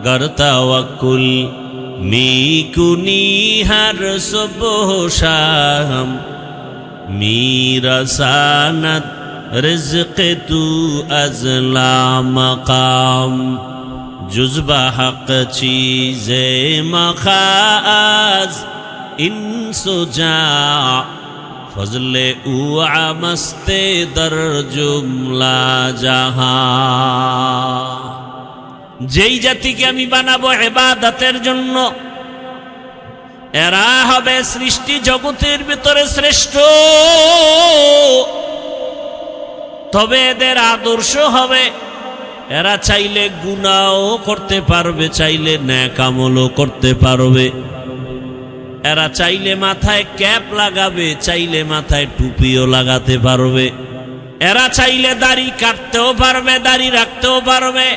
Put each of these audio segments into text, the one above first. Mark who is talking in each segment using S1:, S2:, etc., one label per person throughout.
S1: गर तवक्कुल मी कुनी हर सुबह शाम मीरा सानत रिज़्क़ तू अज़ला मकाम जुज़्बा हक़ चीज़े मखाज़ इंसुजा फज़ले उआ मस्ते दर जुमला जहां। যেই জাতিকে আমি বানাবো ইবাদতের জন্য, এরা হবে সৃষ্টি জগতের ভিতরে শ্রেষ্ঠ। তবে এদের আদর্শ হবে, এরা চাইলে গুনাহও করতে পারবে, চাইলে নেক আমলও করতে পারবে। এরা চাইলে মাথায় ক্যাপ লাগাবে, চাইলে মাথায় টুপিও লাগাতে পারবে। এরা চাইলে দাড়ি কাটতেও পারবে, দাড়ি রাখতেও পারবে।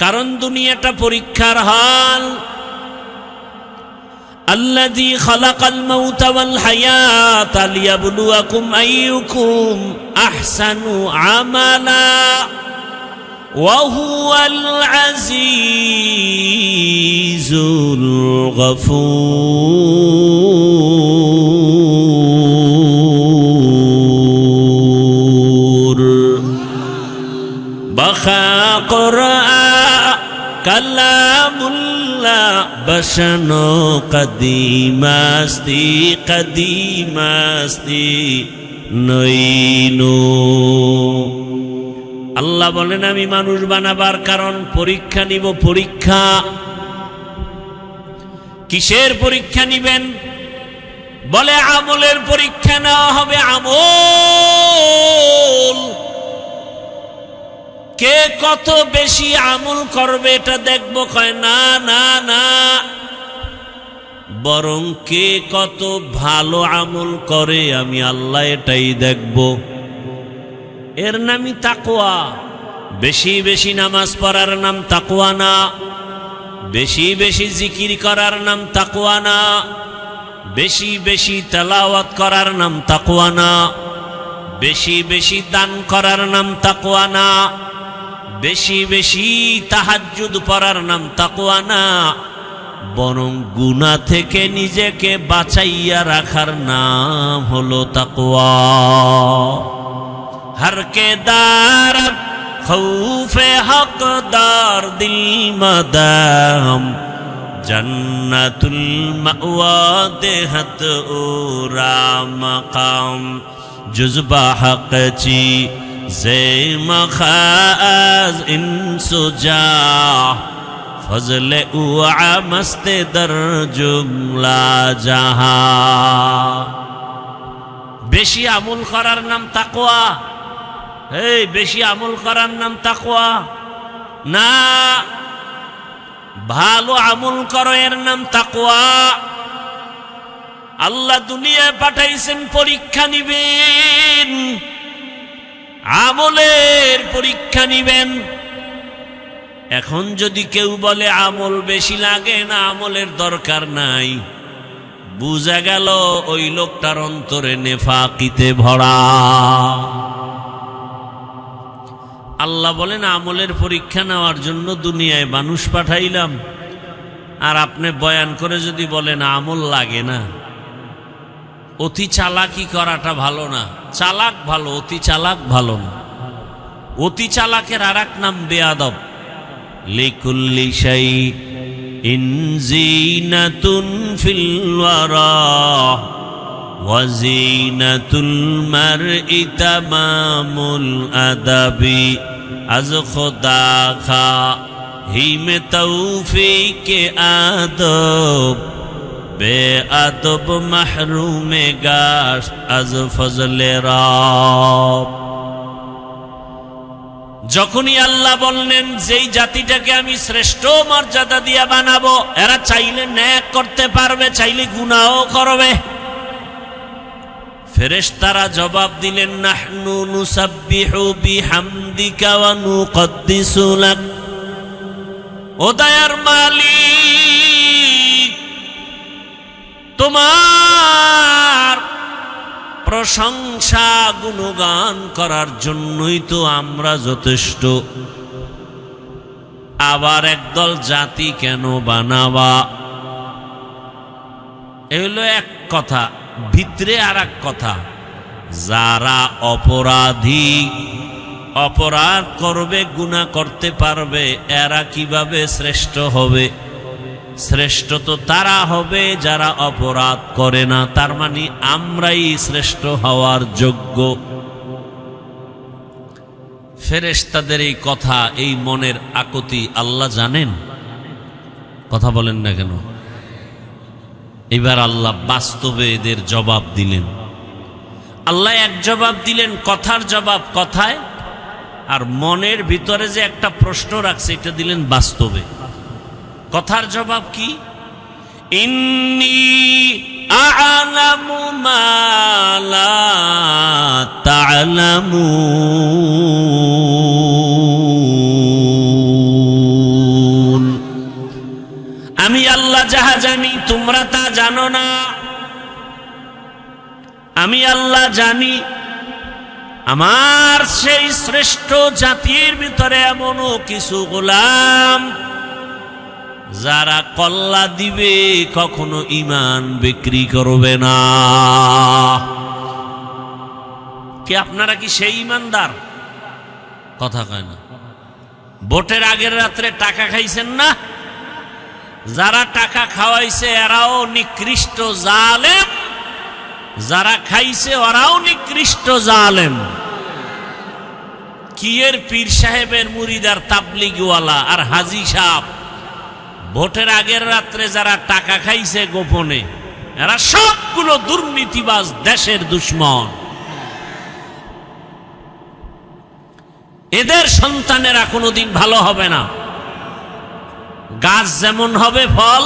S1: কারণ দুনিয়াটা পরীক্ষার হল। আল্লাযী খালাকাল মাউতা ওয়াল হায়াতা লিয়াবলুয়াকুম আইয়ুকুম আহসানু আমালা ওয়া হুয়াল আজিজুল গফুর। বাখা কুরআন কালামুল্লাহ বশনো কদিমাস্তি কদিমাস্তি নইনো। আল্লাহ বলেন আমি মানুষ বানাবার কারণ পরীক্ষা নিব। পরীক্ষা কিসের পরীক্ষা নিবেন? বলে আমলের পরীক্ষা নেওয়া হবে। আমল কে কত বেশি আমল করবে এটা দেখবো। কয় না না না, বরং কে কত ভালো আমল করে আমি আল্লাহ এটাই দেখব। এর নামই তাকওয়া। বেশি বেশি নামাজ পড়ার নাম তাকওয়া না, বেশি বেশি জিকির করার নাম তাকওয়া না, বেশি বেশি তেলাওয়াত করার নাম তাকওয়া না, বেশি বেশি দান করার নাম তাকওয়া না, বেশি বেশি তাহাজ্জুদ পড়ার নাম তাকওয়া না, বরং গুনাহ থেকে নিজেকে বাঁচাইয়া রাখার নাম হলো তাকওয়া। हर के दार खौफे हकदार दिल मदाम जन्नतुल मअवा देहत उरा मकाम जुज़बा हक ची जे मखाज इंसुजा फजले उआ मस्ते दर जुमला जहां। বেশি আমল করার নাম তাকওয়া। এই বেশি আমল করার নাম তাকওয়া না, ভালো আমল করো এর নাম তাকওয়া। আল্লাহ দুনিয়ায় পাঠাইছেন পরীক্ষা নিবেন, আমলের পরীক্ষা নিবেন। এখন যদি কেউ বলে আমল বেশি লাগে না, আমলের দরকার নাই, বুঝা গেল ওই লোকটার অন্তরে নেফাকিতে ভরা। আল্লাহ বলেন আমলের পরীক্ষা নেওয়ার জন্য দুনিয়ায় মানুষ পাঠাইলাম, আর আপনি বয়ান করে যদি বলেন আমল লাগে না। অতি চালাকি করাটা ভালো না, চালাক ভালো, অতি চালাক ভালো না। অতি চালাকের আর এক নাম বেয়াদব। লিকুল্লি শাই ইন জিনাতুন ফিল ওয়ারা ওয়া জিনাতুল মারই তামামুল আদাবি আজ খুদা খা হিমে তৌফিকে আদব বেআদব মাহরুমে গাশ আজ ফজলে রব। যখনই আল্লাহ বললেন যেই জাতিটাকে আমি শ্রেষ্ঠ মর্যাদা দিয়া বানাবো, এরা চাইলে নেক করতে পারবে, চাইলে গুনাহও করবে। ফেরেশতারা জবাব দিলেন নাহনু নুসাব্বিহু বিহামদিকা ওয়া নুকদ্দিসু লাক। ও দয়ার মালিক, তোমার প্রশংসা গুণগান করার জন্যই তো আমরা যথেষ্ট। আবার একদল জাতি কেন বানাবা? এগুলো এক কথা, ভিতরে আর এক কথা। যারা অপরাধী, অপরাধ করবে, গুনাহ করতে পারবে, এরা কিভাবে শ্রেষ্ঠ হবে? শ্রেষ্ঠ তো তারা হবে যারা অপরাধ করে না। তার মানে আমরাই শ্রেষ্ঠ হওয়ার যোগ্য। ফেরেশতাদের এই কথা, এই মনের আকুতি আল্লাহ জানেন। কথা বলেন না কেন? এবার আল্লাহ বাস্তবে এদের জবাব দিলেন। আল্লাহ এক জবাব দিলেন, কথার জবাব কথায়, আর মনের ভিতরে যে একটা প্রশ্ন রাখছে এটা দিলেন বাস্তবে। কথার জবাব কি? ইন্নী আ'লামু মা লা তা'লামুন। আমি আল্লাহ যাহা জানি তোমরা তা জানো না। আমি আল্লাহ জানি আমার সেই শ্রেষ্ঠ জাতির ভিতরে এমনও কিছু গোলাম যারা কল্লা দিবে, কখনো ঈমান বিক্রি করবে না। কি আপনারা কি সেই ঈমানদার? কথা কয় না। ভোটের আগের রাত্রে টাকা খাইছেন না? যারা টাকা খাওয়াইছে এরাও নিকৃষ্ট জালেম, যারা খাইছে ওরাও নিকৃষ্ট জালেম। কি এর পীর সাহেবের মুরিদার, তাবলিগওয়ালা আর হাজি সাহেব, ভোটের আগের রাত্রে যারা টাকা খাইছে গোপনে, এরা সবগুলো দুর্নীতিবাজ, দেশের দুশ্মন। এদের সন্তানেরা কোনোদিন ভালো হবে না। গাছ যেমন হবে ফল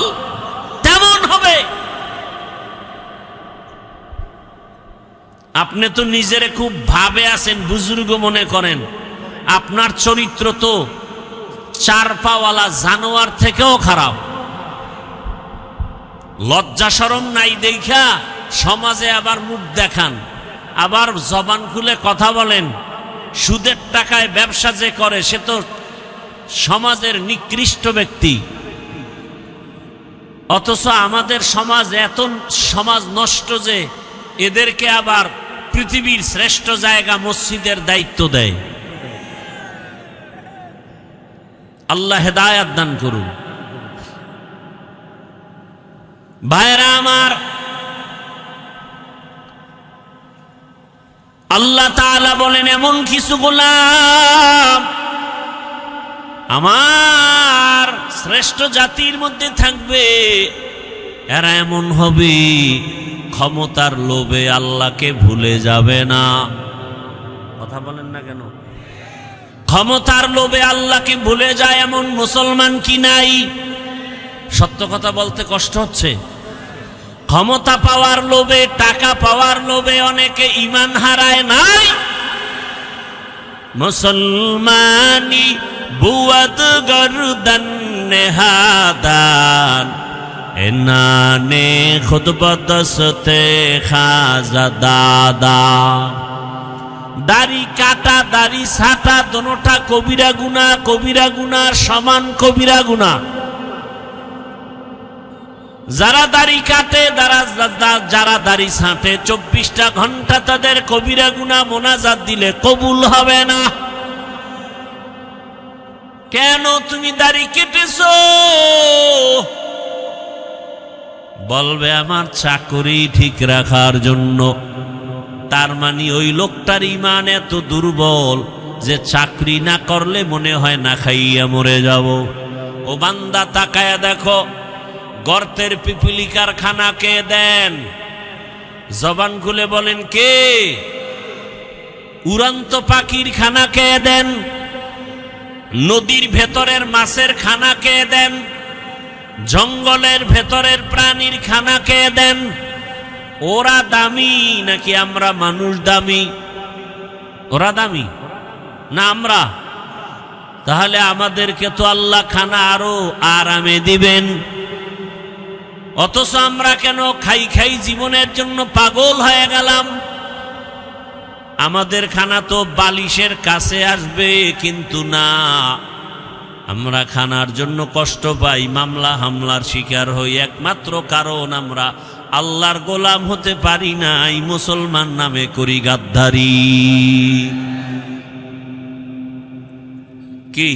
S1: তেমন হবে। আপনি তো নিজেরে খুব ভাবে আছেন, বুজুর্গ মনে করেন। আপনার চরিত্র তো চার পাওয়ালা জানোয়ার থেকেও খারাপ। লজ্জা শরম নাই দেখা সমাজে আবার মুখ দেখান, আবার জবান খুলে কথা বলেন। সুদের টাকায় ব্যবসা যে করে সে তো সমাজের নিকৃষ্ট ব্যক্তি। অথচ আমাদের সমাজ এত সমাজ নষ্ট যে এদেরকে আবার পৃথিবীর শ্রেষ্ঠ জায়গা মসজিদের দায়িত্ব দেয়। আল্লাহ হেদায়াত দান করুন। ভাইরা আমার, আল্লাহ তাআলা বলেন এমন কিছু গোলাম আমার শ্রেষ্ঠ জাতির মধ্যে থাকবে, এরা এমন হবে ক্ষমতার লোভে আল্লাহকে ভুলে যাবে না। কথা বলেন না কেন? ক্ষমতার লোভে আল্লাহকে ভুলে যায় এমন মুসলমান কি নাই? সত্য কথা বলতে কষ্ট হচ্ছে। ক্ষমতা পাওয়ার লোভে, টাকা পাওয়ার লোভে অনেকে ঈমান হারায় নাই। মুসলমানি বুয়াদ গরদান নেহাদান এনানে খুতবত সতে খাজা দাদা। দাড়ি কাটা, দাড়ি ছাটা দোনোটা কবিরা গুনাহ, কবিরা গুনার সমান কবিরা গুনাহ। যারা দাড়ি কাটে, যারা দাড়ি ছাঁটে, 24টা ঘন্টা তাদের কবিরা গুনাহ মোনাজাত দিলে কবুল হবে না। কেন তুমি দাড়ি কেটেছো? বলবে আমার চাকরি ঠিক রাখার জন্য। তার মানে ওই লোকটার ঈমান এত দুর্বল যে চাকরি না করলে মনে হয় না খাইয়া মরে যাব। ও বান্দা তাকায়া দেখো, গর্তের পিপিলিকার খানা কে দেন? জবান খুলে বলেন কে? উড়ন্ত পাখির খানা কে দেন? নদীর ভেতরের মাছের খানা কে দেন? জঙ্গলের ভেতরের প্রাণীর খানা কে দেন? ওরা দামি নাকি আমরা মানুষ দামি? ওরা দামি না আমরা? তাহলে আমাদেরকে তো আল্লাহ খানা আরো আরামে দিবেন। অথচ আমরা কেন খাই খাই জীবনের জন্য পাগল হয়ে গেলাম? আমাদের খানা তো বালিশের কাছে আসবে, কিন্তু না, আমরা খানার জন্য কষ্ট পাই, মামলা হামলার শিকার হই, একমাত্র কারণ আমরা আল্লাহর গোলাম হতে পারি নাই, মুসলমান নামে করি গাদ্দারি। কি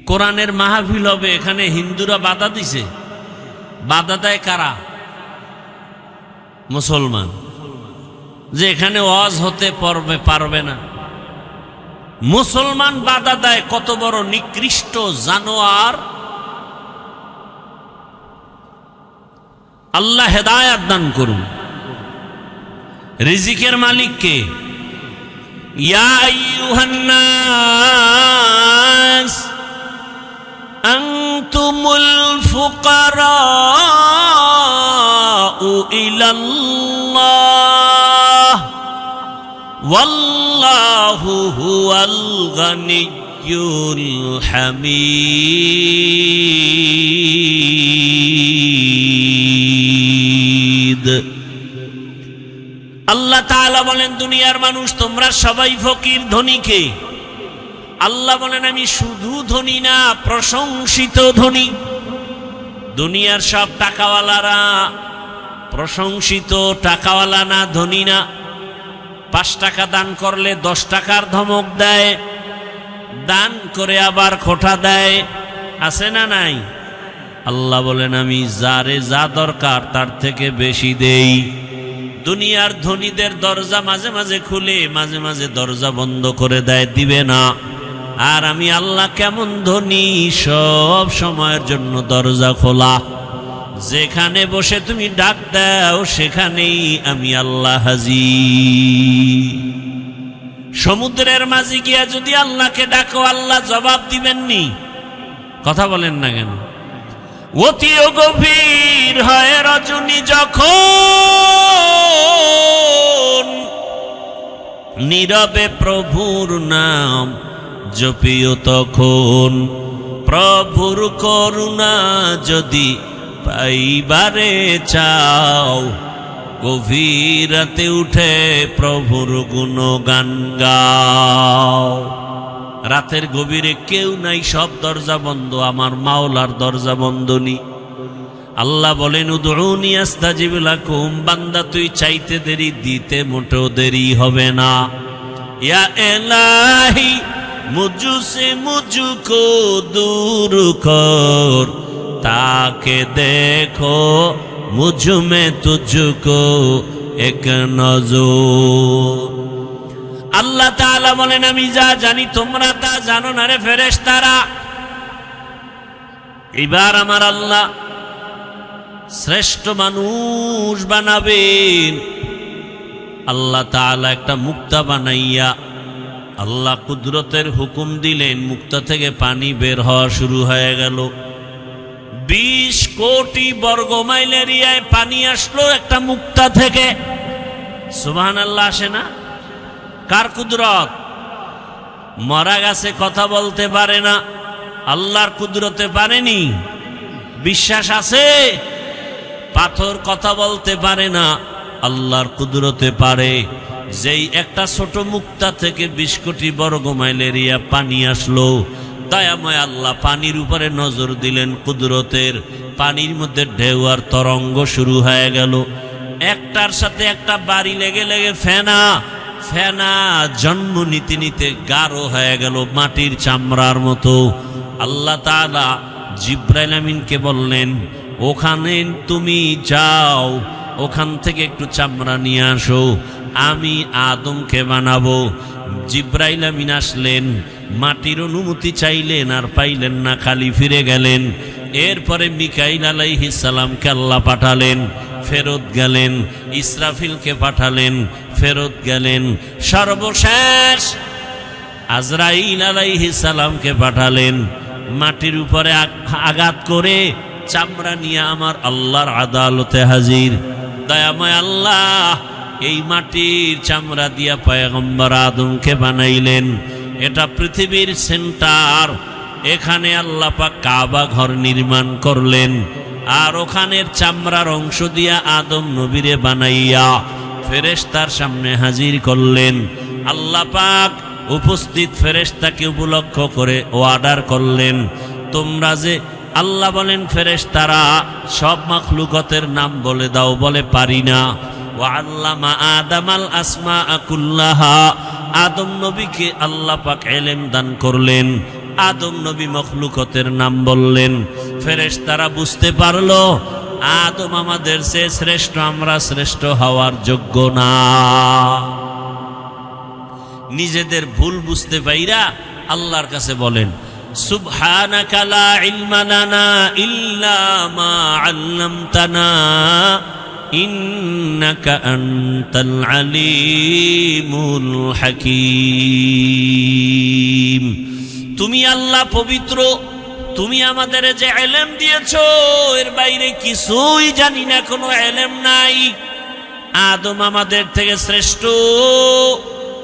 S1: কোরআনের মাহফিল হবে, এখানে হিন্দুরা বাধা দিছে। বাধা দেয় কারা? মুসলমান। যে এখানে ওয়াজ হতে পারবে না, মুসলমান বাধা দেয়। কত বড় নিকৃষ্ট জানোয়ার! আল্লাহ হেদায়েত দান করুন। রিজিকের মালিক কে? ইয়া আইয়ুহান নাস আনতুমুল ফুকারাউ ইলাল্লাহ ওয়াল্লাহু হুয়াল গানিয়্যুল হামিদ। আল্লাহ তাআলা বলেন, দুনিয়ার মানুষ তোমরা সবাই ফকির, ধনী কে? আল্লাহ বলেন, আমি শুধু ধনী না, প্রশংসিত ধনী। দুনিয়ার সব টাকাওয়ালারা প্রশংসিত টাকাওয়ালা না, ধনী না। 5 টাকা দান করলে 10 টাকার ধমক দেয়, দান করে আবার খোঁটা দেয়, আছে না নাই? আল্লাহ বলেন, আমি যারে যা দরকার তার থেকে বেশি দেই। দুনিয়ার ধনীদের দরজা মাঝে মাঝে খুলে, মাঝে মাঝে দরজা বন্ধ করে দেয়, দিবে না। আর আমি আল্লাহ কেমন ধনী, সব সময়ের জন্য দরজা খোলা। যেখানে বসে তুমি ডাক দাও সেখানেই আমি আল্লাহ হাজির। সমুদ্রের মাঝে গিয়া যদি আল্লাহকে ডাকো, আল্লাহ জবাব দিবেননি? কথা বলেন না কেন? অতি গভীর হয় রজনী যখন, নীরবে প্রভুর নাম জপিও তখন। প্রভুর করুণা যদি পাইবারে চাও, গভীর রাতে উঠে প্রভুর গুণগান গাও। রাতের গভীরে কেউ নাই, সব দরজা বন্ধ, আমার মাওলার দরজা বন্ধ নি। আল্লাহ বলেন, উদউনি আস্তাজিব লাকুম, বান্দা তুই চাইতে দেরি, দিতে মোটেও দেরি হবে না। ইয়া ইলাহি মুঝসে মুঝকো দূর কর, তাকে দেখো মুঝ মে তুঝকো এক নজর। আল্লাহ তাআলা বলেন, আমি যা জানি তোমরা তা জানো না রে ফেরেশতারা। এবার আমার আল্লাহ শ্রেষ্ঠ মানুষ বানাবেন। আল্লাহ তাআলা একটা মুক্তা বানাইয়া আল্লাহ কুদরতের হুকুম দিলেন, মুক্তা থেকে পানি বের হওয়া শুরু হয়ে গেল। 20 কোটি বর্গ মাইল এরিয়ায় পানি আসলো একটা মুক্তা থেকে। সুবহানাল্লাহ, আসে না? কার কুদরত? মরা গাছে কথা বলতে পারে না, আল্লাহর কুদরতে পারেনি? বিশ্বাস আছে? পাথর কথা বলতে পারে না, আল্লাহর কুদরতে পারে। যেই একটা ছোট মুক্তা থেকে 20 কোটি বর্গ মাইল এরিয়া পানি আসলো, দয়াময় আল্লাহ পানির উপরে নজর দিলেন কুদরতের। পানির মধ্যে ঢেউ আর তরঙ্গ শুরু হয়ে গেল। একটার সাথে একটা বাড়ি লেগে লেগে ফেনা ফেনা জন্ম নিতে নিতে গাঢ় হয়ে গেল, মাটির চামড়ার মতো। আল্লাহ তাআলা জিব্রাইল আমিনকে বললেন, ওখানে তুমি যাও, ওখান থেকে একটু চামড়া নিয়ে আসো, আমি আদমকে বানাবো। জিব্রাইল আমিন আসলেন, মাটির অনুমতি চাইলেন, আর পাইলেন না, খালি ফিরে গেলেন। এরপরে মিকাইল আলাইহিস সালামকে আল্লাহ পাঠালেন, ফেরত গেলেন। ইসরাফিলকে পাঠালেন, ফেরত গেলেন। সর্বশেষ আজরাইল আলাইহিস সালামকে পাঠালেন, মাটির উপরে আঘাত করে চামড়া নিয়ে আমার আল্লাহর আদালতে হাজির। দয়াময় আল্লাহ এই মাটির চামড়া দিয়া পয়গম্বর আদমকে বানাইলেন। এটা পৃথিবীর সেন্টার। এখানে আল্লাহ পাক কাবা ঘর নির্মাণ করলেন, আর ওখানের চামড়ার অংশ দিয়া আদম নবীরে বানাইয়া ফেরেশতার সামনে হাজির করলেন। আল্লাহ পাক উপস্থিত ফেরেশতাকে উপলক্ষ করে অর্ডার করলেন, তোমরা যে আল্লাহ বলেন ফেরেশতারা সব মাখলুকাতের নাম বলে দাও, বলে পারি না। ওয়া আল্লামা আদামাল আসমাআ কুল্লাহা, আদম নবীকে আল্লাহ পাক ইলম দান করলেন, আদম নবী মাখলুকাতের নাম বললেন। ফেরেশতারা বুঝতে পারলো আদম আমাদের চেয়ে শ্রেষ্ঠ, আমরা শ্রেষ্ঠ হওয়ার যোগ্য না। নিজেদের ভুল বুঝতে পাইরা আল্লাহর কাছে বলেন, সুবহানাকা লা ইলমা লানা ইল্লা মা আল্লামতানা ইন্নাকা আনতাল আলিমুল হাকীম। তুমি আল্লাহ পবিত্র, তুমি আমাদের যে ইলম দিয়েছো এর বাইরে কিছুই জানি না, কোনো ইলম নাই। আদম আমাদের থেকে শ্রেষ্ঠ।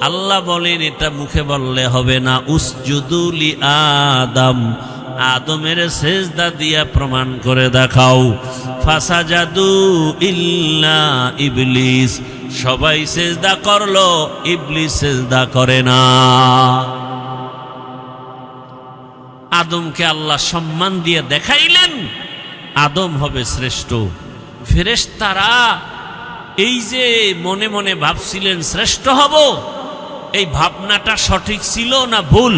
S1: আল্লাহ বলেন এটা মুখে বললে হবে না, উসজুদু লি আদম, আদমের সেজদা দিয়া প্রমাণ করে দেখাও। ফাসাজাদু ইল্লা ইবলিস, সবাই সেজদা করলো, ইবলিস সেজদা করে না। আদমকে আল্লাহ সম্মান দিয়ে দেখাইলেন আদম হবে শ্রেষ্ঠ। ফেরেশতারা এই যে মনে মনে ভাবছিলেন শ্রেষ্ঠ হব, এই ভাবনাটা সঠিক ছিল না ভুল?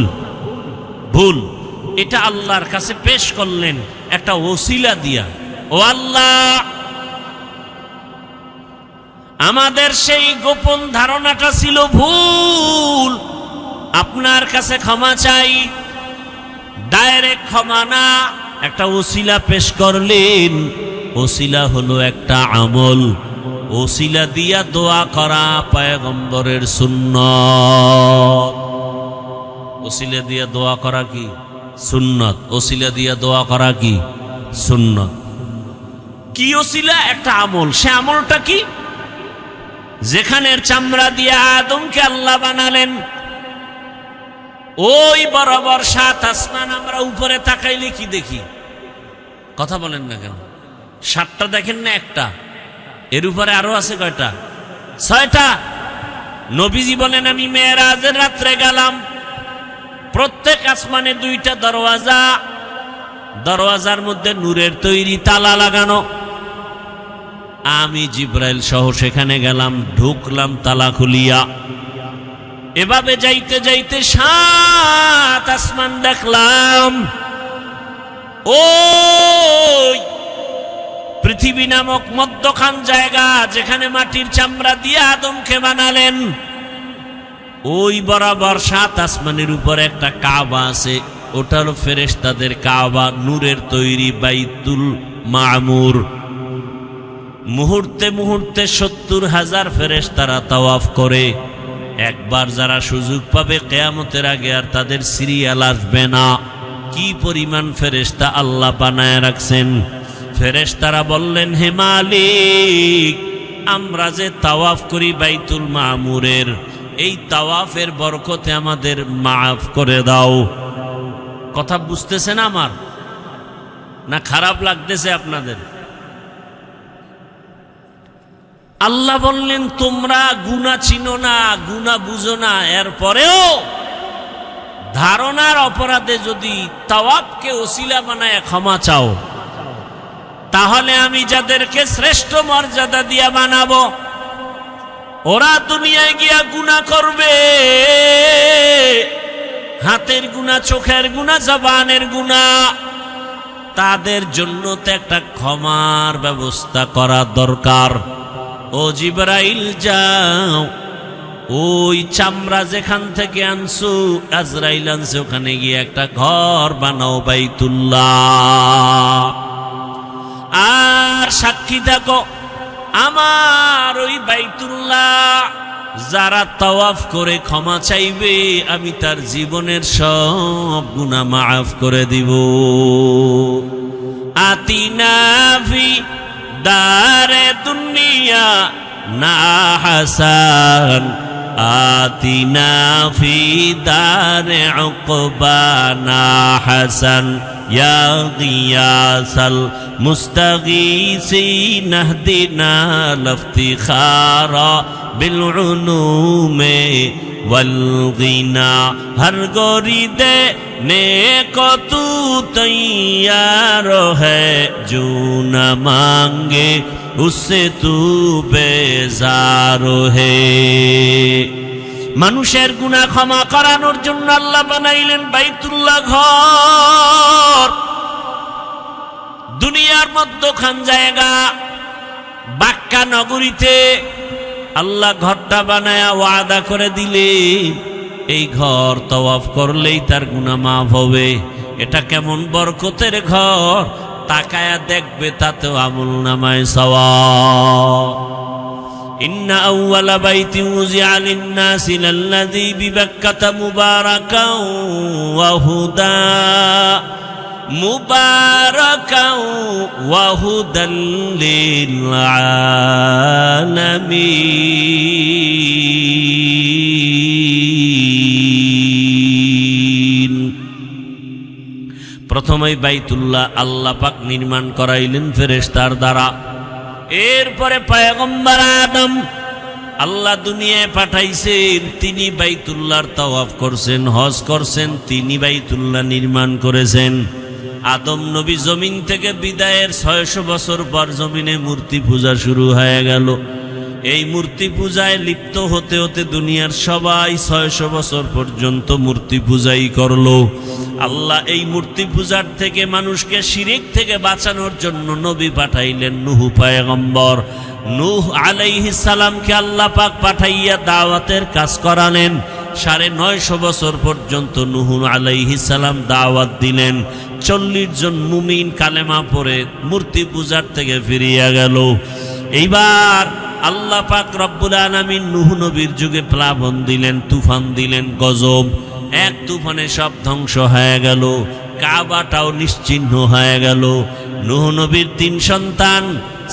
S1: ভুল। এটা আল্লাহর কাছে পেশ করলেন একটা ওসিলা দিয়া, ও আল্লাহ আমাদের সেই গোপন ধারণাটা ছিল ভুল, আপনার কাছে ক্ষমা চাই। ডাইরেক্ট ক্ষমা না, একটা ওসিলা পেশ করলেন। ওসিলা হলো একটা আমল, ওসিলা দিয়া দোয়া করা পয়গম্বরের সুন্নত। ওসিলা দিয়া দোয়া করা কি সুন্নত, ওসিলা দিয়া দোয়া করা কি সুন্নত। কি ওসিলা? একটা আমল। সে আমলটা কি? যেখানের চামড়া দিয়ে আদমকে আল্লাহ বানালেন, ওই বরাবর 7 আসমান আমরা উপরে তাকাইলে কি দেখি? কথা বলেন না কেন? 7টা দেখেন না? একটা। এর উপরে আরো আছে কয়টা? 6টা। নবীজি বলেন আমি মেরাজের রাত্রে গেলাম, প্রত্যেক আসমানে 2টা দরওয়াজা, দরওয়াজার মধ্যে নূরের তৈরি তালা লাগানো। আমি জিব্রাইল সহ সেখানে গেলাম, ঢুকলাম তালা খুলিয়া। এভাবে যাইতে যাইতে 7 আসমান দেখলাম। ওই পৃথিবী নামক মধ্যখান জায়গা যেখানে মাটির চামড়া দিয়ে আদমকে বানালেন, ওই বরাবর 7 আসমানের উপর একটা কাবা আছে, ওটা হলো ফেরেশতাদের কাবা, নূরের তৈরি বাইতুল মামুর। মুহূর্তে মুহূর্তে 70,000 ফেরেশতারা তাওয়াফ করে। একবার যারা সুযোগ পাবে কিয়ামতের আগে আর তাদের সিরিয়াল আসবে না। কি পরিমাণ ফেরেশতা আল্লাহ বানায় রাখছেন। ফেরেশতারা বললেন, হে মালিক, আমরা যে তাওয়াফ করি বাইতুল মামুরের, এই তাওয়াফের বরকতে আমাদের মাফ করে দাও। কথা বুঝতেছেন আমার? না খারাপ লাগতেছে আপনাদের? আল্লাহ বললেন তোমরা গুনাহ চিনো না, গুনাহ বুঝো না, এরপরেও ধারণার অপরাধে যদি তাওয়াফকে ওসিলা বানায় ক্ষমা চাও, তাহলে আমি যাদেরকে শ্রেষ্ঠ মর্যাদা দিয়া বানাবো, ওরা দুনিয়ায় গিয়া গুনাহ করবে, হাতের গুনাহ, চোখের গুনাহ, জবানের গুনাহ, তাদের জন্য তো একটা ক্ষমার ব্যবস্থা করা দরকার। ও জিবরাইল যাও, ওই চামড়া যেখান থেকে আনছো, আজরাইল আনছে, ওখানে গিয়ে একটা ঘর বানাও বাইতুল্লাহ। আর সাক্ষী থাকো আমার ওই বাইতুল্লাহ যারা তাওয়াফ করে ক্ষমা চাইবে, আমি তার জীবনের সব গুনাহ মাফ করে দিব। আতিনা ফি দারে দুনিয়া না হাসান, আতিনা ফি দারে উকবা না হাসান, ইয়া গিয়াসাল মুস্তাগীসিন ইহদিনা লিফতিখারা বিল উলুমে वल्गिना हर गोरी देने को तू तैयार है जो न मांगे उससे तू बेजार है। মানুষের গুনাহ ক্ষমা করানোর জন্য আল্লাহ বানাইলেন বাইতুল্লাহ ঘর। দুনিয়ার মধ্যখান জায়গা বাক্কা নগরীতে আল্লাহ ঘরটা বানায়া ওয়াদা করে দিলেন এই ঘর তওয়াফ করলেই তার গুনাহ মাফ হবে। এটা কেমন বরকতের ঘর, তাকায়া দেখবে তাতেও আমলনামায় সওয়াব। ইন্না আউওয়ালা বাইতিন উযিআ লিন-নাসি লাল্লাযী বিবাক্কাতা মুবারাকাও ওয়া হুদা মুবারাকাও ওয়া হুদাল লিল আলামিন। প্রথমেই বাইতুল্লাহ আল্লাহ পাক নির্মাণ করাইলেন ফেরেশতার দ্বারা। এরপরে পয়গম্বর আদম আল্লাহ দুনিয়ায় পাঠাইছেন, তিনি বাইতুল্লাহর তাওয়াফ করছেন, হজ করছেন, তিনি বাইতুল্লাহ নির্মাণ করেছেন। আদম নবী জমিন থেকে বিদায়ের 600 বছর পর জমিনে মূর্তি পূজা শুরু হয়ে গেল। এই মূর্তি পূজায় লিপ্ত হতে হতে দুনিয়ার সবাই 600 বছর পর্যন্ত মূর্তি পূজাই করলো। আল্লাহ এই মূর্তি পূজার থেকে মানুষকে শিরিক থেকে বাঁচানোর জন্য নবী পাঠাইলেন নূহ পয়গম্বর। নূহ আলাইহিস সালামকে আল্লাহ পাক পাঠাইয়া দাওয়াতের কাজ করালেন। 950 বছর পর্যন্ত নূহ আলাইহিস সালাম দাওয়াত দিলেন। 40 জন মুমিন কালেমা পড়ে মূর্তি পূজার থেকে ফিরিয়া গেল। এইবার আল্লাহ পাক রব্বুল আলামিন নূহ নবীর যুগে প্লাবন দিলেন, তুফান দিলেন, গজব। এক তুফানে সব ধ্বংস হয়ে গেল, কাবাটাও নিশ্চিহ্ন হয়ে গেল। নূহ নবীর 3 সন্তান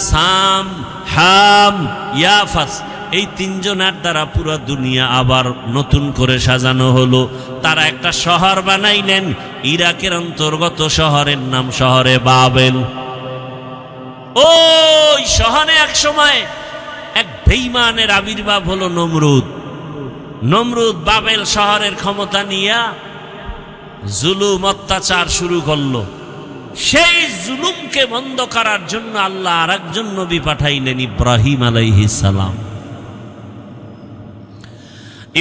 S1: সাম, হাম, ইয়াফাস, এই 3 জনের দ্বারা পুরো দুনিয়া আবার নতুন করে সাজানো হলো। তারা একটা শহর বানাইলেন, ইরাকের অন্তর্গত শহরের নাম শহরে বাবেল। ওই শহরে এক সময় এক বেঈমানের আবির্ভাব হলো নমরুদ। নমরুদ বাবেল শহরের ক্ষমতা নিয়ে জুলুম অত্যাচার শুরু করলো। সেই জুলুমকে বন্ধ করার জন্য আল্লাহ আরেকজন নবী পাঠাইলেন, ইব্রাহিম আলাইহিস সালাম।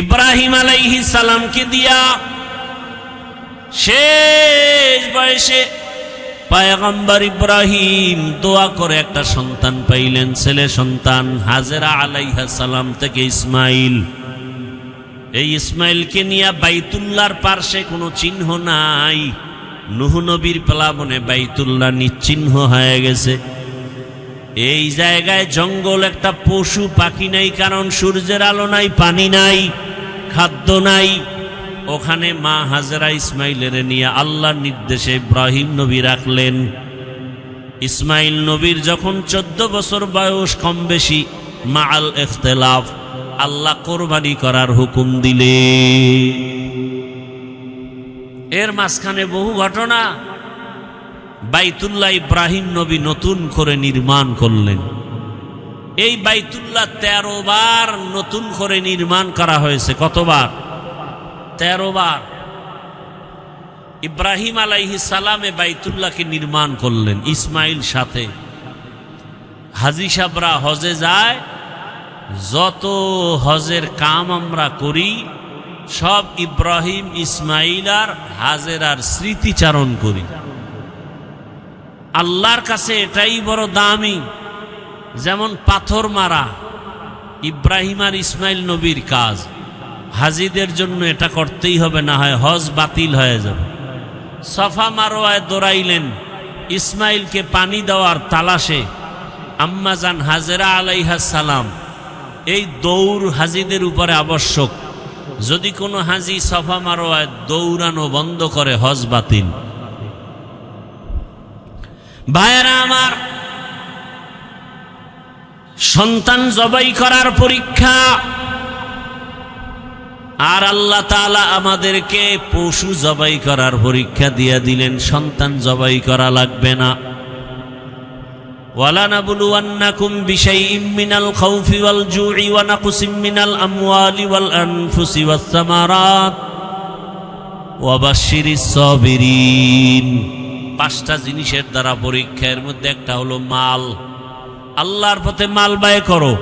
S1: ইব্রাহিম আলাইহিস সালামকে দিয়া শেষ বয়সে পয়গম্বর ইব্রাহিম দোয়া করে একটা সন্তান পাইলেন, ছেলে সন্তান। হাজেরা আলাইহিস সালাম থেকে ইসমাইল। এই ইসমাইলকে নিয়ে বাইতুল্লাহর পার্শ্বে কোনো চিহ্ন নাই। নূহ নবীর প্লাবনে বাইতুল্লাহ নিশ্চিহ্ন হয়ে গেছে। এই জায়গায় জঙ্গল, একটা পশু পাখি নাই, কারণ সূর্যের আলো নাই, পানি নাই, খাদ্য নাই। ওখানে মা হাজেরা ইসমাইলের নিয়ে আল্লাহর নির্দেশে ইব্রাহিম নবী রাখলেন। ইসমাইল নবীর যখন 14 বছর বয়স, কম বেশি মাআল ইখতিলাফ, আল্লাহ কোরবানি করার হুকুম দিলে। এর মাঝখানে বহু ঘটনা। বাইতুল্লাহ ইব্রাহিম নবী নতুন করে নির্মাণ করলেন। এই বাইতুল্লাহ 13 বার নতুন করে নির্মাণ করা হয়েছে। কতবার? 13 বার। ইব্রাহিম আলাইহিস সালামে বাইতুল্লাহকে নির্মাণ করলেন, ইসমাইল সাথে। হাজী সাহেবরা হজে যায়, যত হজের কাম আমরা করি সব ইব্রাহিম, ইসমাইল আর হাজেরার স্মৃতিচারণ করি। আল্লাহর কাছে এটাই বড় দামি। যেমন পাথর মারা ইব্রাহিম আর ইসমাইল নবীর কাজ, হাজিদের জন্য এটা করতেই হবে, না হয় হজ বাতিল হয়ে যাবে। সফা মারোয়ায় দৌড়াইলেন, ইসমাইলকে পানি দেওয়ার তালাশে আম্মাজান হাজেরা আলাইহিস সালাম। এই দৌড় হাজিদের উপরে আবশ্যক। যদি কোনো হাজি সফা মারোয়ায় দৌড়ানো বন্ধ করে, হজ বাতিল। ভাইয়েরা আমার, সন্তান জবাই করার পরীক্ষা। আর আল্লাহ তাআলা আমাদেরকে পশু জবাই করার পরীক্ষা দিয়ে দিলেন। সন্তান জবাই করা লাগবে না। ওয়ালানাবলুওয়ান্নাকুম বিশাইইম মিনাল খাউফি ওয়াল জুই ওয়া নাকসিম মিনাল আমওয়ালি ওয়াল আনফুসি ওয়াস সামারাত ওয়া বাশশিরিস সাবিরিন। পাঁচটা জিনিসের দ্বারা পরীক্ষা, এর মধ্যে একটা হলো মাল। আল্লাহর পথে মাল ব্যয় করো।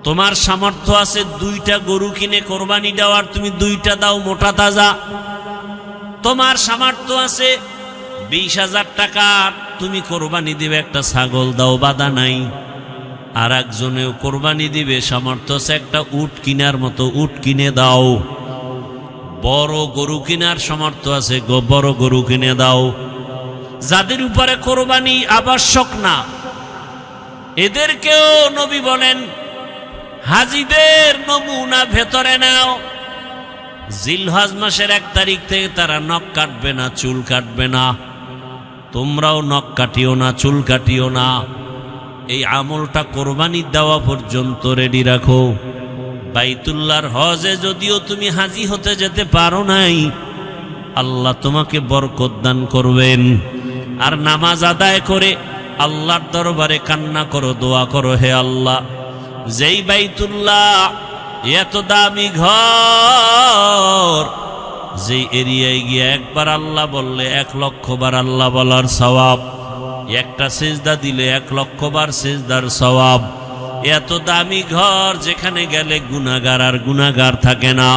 S1: তোমার সামর্থ্য আছে 2টা গরু কিনে কোরবানি দেওয়ার, তুমি 2টা দাও মোটা তাজা। তোমার সামর্থ্য আছে 20,000 টাকা, তুমি কোরবানি দিবে একটা ছাগল দাও, বাধা নাই। আর একজনেও কোরবানি দিবে, সামর্থ্য আছে একটা উট কিনার মতো, উট কিনে দাও। বড় গরু কিনার সামর্থ্য আছে, বড় গরু কিনে দাও। যাদের উপরে কোরবানি আবশ্যক না, এদেরকেও নবী বলেন হাজীদের নমুনা ভেতরে নাও। জিলহজ মাসের 1 তারিখ থেকে তারা নখ কাটবে না, চুল কাটবে না। তোমরাও নখ কাটিও না, চুল কাটিও না। এই আমলটা কোরবানি দেওয়া পর্যন্ত রেডি রাখো। বাইতুল্লাহর হজে যদিও তুমি হাজী হতে যেতে পারো নাই, আল্লাহ তোমাকে বরকত দান করবেন। আর নামাজ আদায় করে আল্লাহর দরবারে কান্না করো, দোয়া করো, হে আল্লাহ, যেই বাইতুল্লাহ এত দামি ঘর, যেই এরিয়ায় গিয়ে একবার আল্লাহ বললে 1,00,000 বার আল্লাহ বলার সওয়াব, একটা সিজদা দিলে 1,00,000 বার সিজদার সওয়াব। এত দামি ঘর যেখানে গেলে গুনাহগার আর গুনাহগার থাকে না,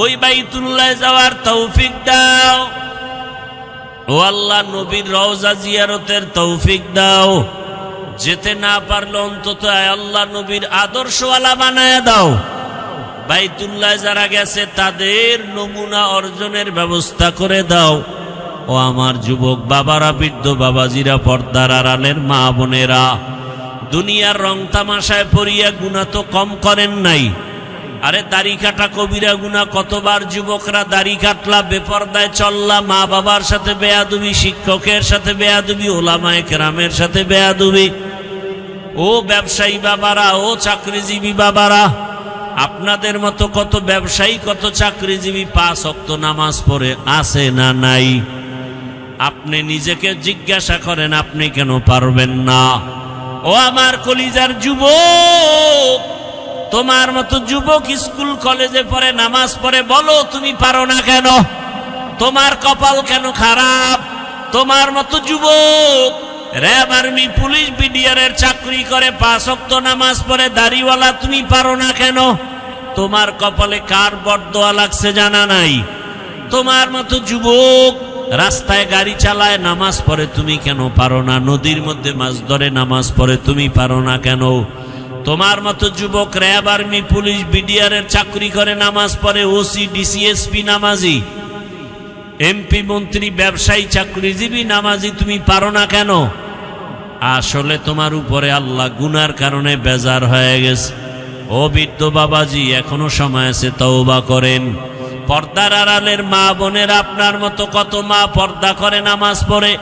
S1: ওই বাইতুল্লাহ যাওয়ার তৌফিক দাও। ও আল্লাহ, নবীর রওজা জিয়ারতের তৌফিক দাও। যেতে না পারলে অন্তত আল্লাহ নবীর আদর্শওয়ালা বানায় দাও। বাইতুল্লাহ যারা গেছে তাদের নমুনা অর্জনের ব্যবস্থা করে দাও। ও আমার যুবক বাবারা, বৃদ্ধ বাবাজিরা, পর্দার আড়ালের মা বোনেরা, দুনিয়ার রং তামাশায় পড়িয়া গুনাহ তো কম করেন নাই। আরে দাড়ি কাটা কবিরা গুনাহ। কতবার যুবকরা দাড়ি কাটলা, বেপরদায় চললা, মা বাবার সাথে বেয়াদবি, শিক্ষকের সাথে বেয়াদবি, ওলামায়ে কেরামের সাথে বেয়াদবি। ও ব্যবসায়ী বাবারা, ও চাকরিজীবী বাবারা, আপনাদের মতো কত ব্যবসায়ী, কত চাকরিজীবী 5 ওয়াক্ত নামাজ পড়ে আছে না নাই? আপনি নিজেকে জিজ্ঞাসা করেন, আপনি কেন পারবেন না? ও আমার কলিজার যুবক, তোমার মতো যুবক স্কুল কলেজে পড়ে, নামাজ পড়ে, বলো তুমি পারো না কেন? তোমার কপাল কেন খারাপ? তোমার মতো যুবক র্যাব, আর্মি, পুলিশ, বিডিআরের চাকরি করে, 5 ওয়াক্ত নামাজ পড়ে, দাড়িওয়ালা, তুমি পারো না কেন? তোমার কপালে কার বরদোয়া লাগছে জানা নাই? তোমার মতো যুবক রাস্তায় গাড়ি চালায়, নামাজ পড়ে, তুমি কেন পারো না? নদীর মধ্যে মাছ ধরে, নামাজ পড়ে, তুমি পারো না কেন? তোমার মতো যুবক র্যাব, আর্মি, পুলিশ, বিডিআরের চাকরি করে, নামাজ পড়ে, ওসি, ডিসি, এসপি নামাজি, এমপি, মন্ত্রী, ব্যবসায়ী, চাকরিজীবী নামাজি, তুমি পারো না কেন? আসলে তোমার উপরে আল্লাহ গুনার কারণে বেজার হয়ে গেছে। ও বৃদ্ধ বাবাজি, এখনো সময় আছে, তওবা করেন। পর্দার আড়ালের মা বোনের, আপনার মতো কত মা পর্দা করে, নামাজ পড়ে,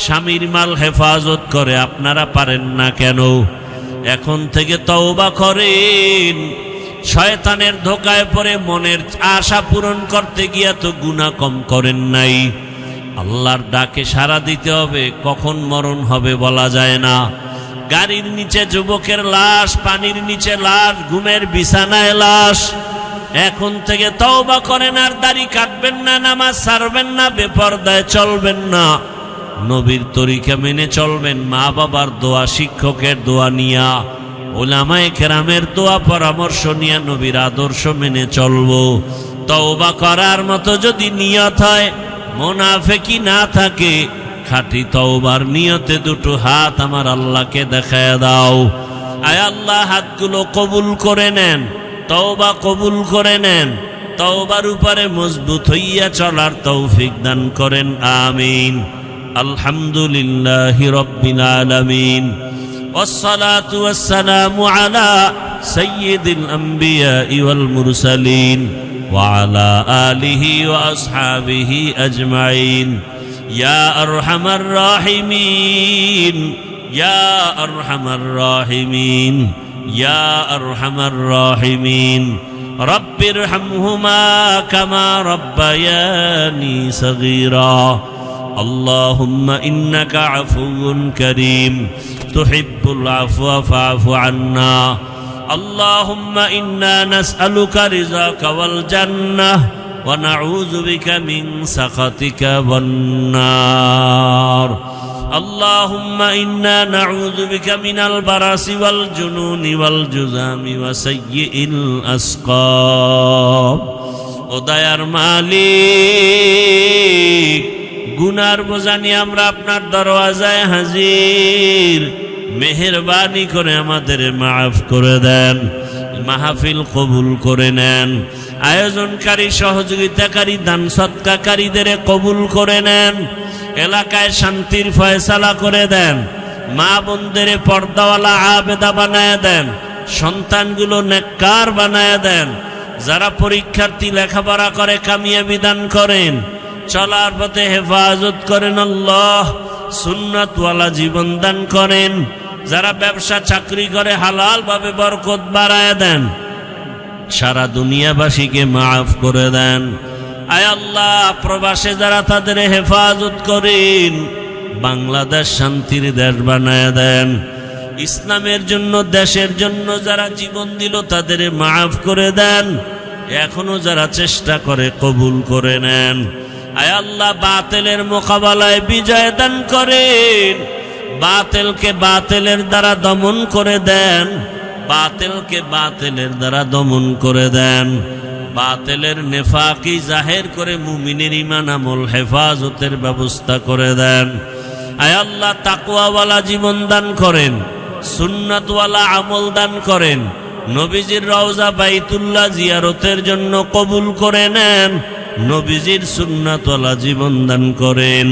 S1: স্বামীর মাল হেফাজত করে, আপনারা পারেন না কেন? এখন থেকে তওবা করেন। শয়তানের ধোকায় পড়ে মনের আশা পূরণ করতে গিয়া তো গুনাহ কম করেন নাই। আল্লাহর ডাকে সাড়া দিতে হবে, কখন মরণ হবে বলা যায় না। গাড়ির নিচে যুবকের লাশ, পানির নিচে লাশ, ঘুমের বিছানায় লাশ। এখন থেকে তওবা করেন, আর দাড়ি কাটবেন না, নামাজ ছাড়বেন না, বেপরদায় চলবেন না, নবীর তরিকা মেনে চলবেন, মা বাবার দোয়া, শিক্ষকের দোয়া নিয়া, ওলামায়ে কেরামের দোয়া পরামর্শ নিয়ে নবীর আদর্শ মেনে চলবো। তওবা করার মতো যদি নিয়ত হয়, মুনাফিকি না থাকে, খাঁটি তওবার নিয়তে 2 হাত আমার আল্লাহকে দেখায় দাও। আয় আল্লাহ, হাতগুলো কবুল করে নেন, তওবা কবুল করে নেন, তওবার উপরে মজবুত হইয়া চলার তৌফিক দান করেন, আমিন। আলহামদুলিল্লাহি রাব্বিল আলামিন, والصلاة والسلام على سيد الأنبياء والمرسلين وعلى آله وأصحابه أجمعين يا أرحم الراحمين يا أرحم الراحمين يا أرحم الراحمين رب ارحمهما كما ربياني صغيرا اللهم إنك عفو كريم تحب العفو فاعف عنا اللهم إنا نسألك رضاك والجنة ونعوذ بك من سخطك والنار اللهم إنا نعوذ بك من البرص والجنون والجذام وسيء الأسقام ও দয়ার মালিক গুনার বোঝা নিয়ে আমরা আপনার দরওয়াজায় হাজির মেহেরবানি করে আমাদের মাফ করে দেন মাহফিল কবুল করে নেন আয়োজনকারী সহযোগিতাকারী দান সৎকারীদের কবুল করে নেন এলাকায় শান্তির ফয়সালা করে দেন মা বোনদের পর্দাওয়ালা আবেদা বানায় দেন সন্তানগুলো নেককার বানায় দেন যারা পরীক্ষার্থী লেখাপড়া করে কামিয়াবি দান করেন চলার পথে হেফাজত করেন আল্লাহ সুন্নাতওয়ালা জীবন দান করেন যারা ব্যবসা চাকরি করে হালাল ভাবে বরকত বাড়ায় দেন সারা দুনিয়াবাসীকে মাফ করে দেন আয় আল্লাহ প্রবাসে যারা তাদের হেফাজত করেন বাংলাদেশ শান্তির দেশ বানায় দেন ইসলামের জন্য দেশের জন্য যারা জীবন দিল তাদের মাফ করে দেন এখনো যারা চেষ্টা করে কবুল করে নেন আয় আল্লাহ বাতিলের মোকাবেলায় বিজয় দান করেন বাতিলকে বাতিলের দ্বারা দমন করে দেন বাতিলকে বাতিলের দ্বারা দমন করে দেন বাতিলের নেফাকি জাহের করে মুমিনের ঈমান আমল হেফাজতের ব্যবস্থা করে দেন আয় আল্লাহ তাকওয়াওয়ালা জীবন দান করেন সুন্নাতওয়ালা আমল দান করেন নবীজির রওজা বাইতুল্লাহ জিয়ারতের জন্য কবুল করে নেন নবীজির সুন্নাতওয়ালা জীবন দান করেন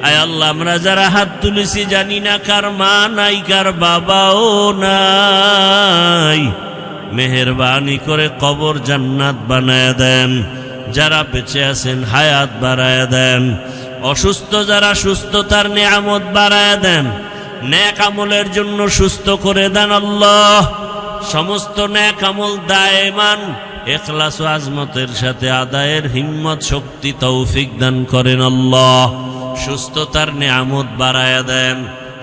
S1: আয় আল্লাহ আমরা যারা হাত তুলেছি জানি না কার মা নাই কার বাবাও নাই মেহেরবানি করে কবর জান্নাত বানায় দেন যারা বেঁচে আছেন হায়াত বাড়ায় দেন অসুস্থ যারা সুস্থতার নিয়ামত বাড়ায় দেন নেক আমলের জন্য সুস্থ করে দেন আল্লাহ সমস্ত নেক আমল দায়মান ইখলাস ও আজমতের সাথে আদায়ের হিম্মত শক্তি তৌফিক দান করেন আল্লাহ সুস্থতার নিয়ামত বাড়ায় দেন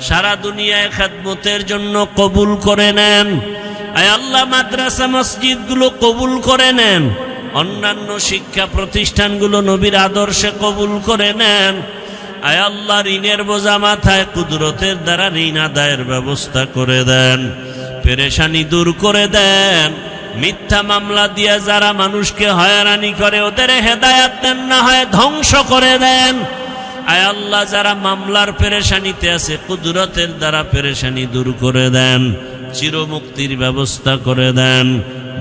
S1: সারা দুনিয়ায় খেদমতের জন্য কবুল করে নেন আয় আল্লাহ মাদ্রাসা মসজিদগুলো কবুল করে নেন অন্যান্য শিক্ষা প্রতিষ্ঠানগুলো নবীর আদর্শে কবুল করে নেন আয় আল্লাহ ঋণের বোঝা মাথায় কুদরতের দ্বারা ঋণ আদায়ের ব্যবস্থা করে দেন পেরেশানি দূর করে দেন মিথ্যা মামলা দিয়ে যারা মানুষকে হয়রানি করে ওদের হেদায়েত দেন না হয় ধ্বংস করে দেন আয় আল্লাহ যারা মামলার পেরেশানিতে আছে কুদরতের দ্বারা পেরেশানি দূর করে দেন চিরমুক্তির ব্যবস্থা করে দেন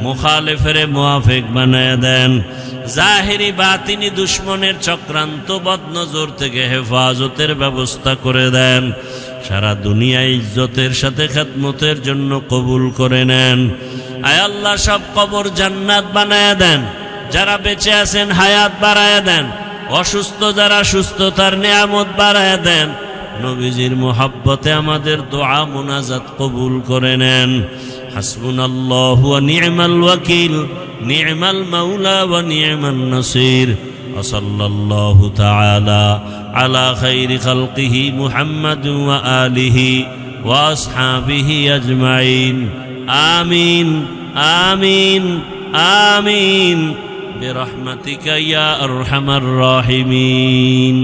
S1: মুখালেফের মুআফিক বানায় দেন জাহেরি বাতিনি দুশ্মনের চক্রান্ত বদনজর থেকে হেফাজতের ব্যবস্থা করে দেন সারা দুনিয়া ইজ্জতের সাথে খেদমতের জন্য কবুল করে নেন আয় আল্লাহ সব কবর জান্নাত বানায় দেন যারা বেঁচে আছেন হায়াত বাড়ায় দেন অসুস্থ যারা সুস্থতার নিয়ামত বাড়ায় দেন নবীজির মোহাব্বতে আমাদের দোয়া মুনাজাত কবুল করে নেন হাসবুনাল্লাহু ওয়া নি'মাল ওয়াকিল নি'মাল মাওলা ওয়া নি'মান নাসির ওয়া সাল্লাল্লাহু তাআলা আলা খাইরি খালকিহি মুহাম্মাদ ওয়া আলিহি ওয়া আসহাবিহি আজমাইন আমিন আমিন আমিন বিরহমাতিকা ইয়া আরহামার রাহিমিন।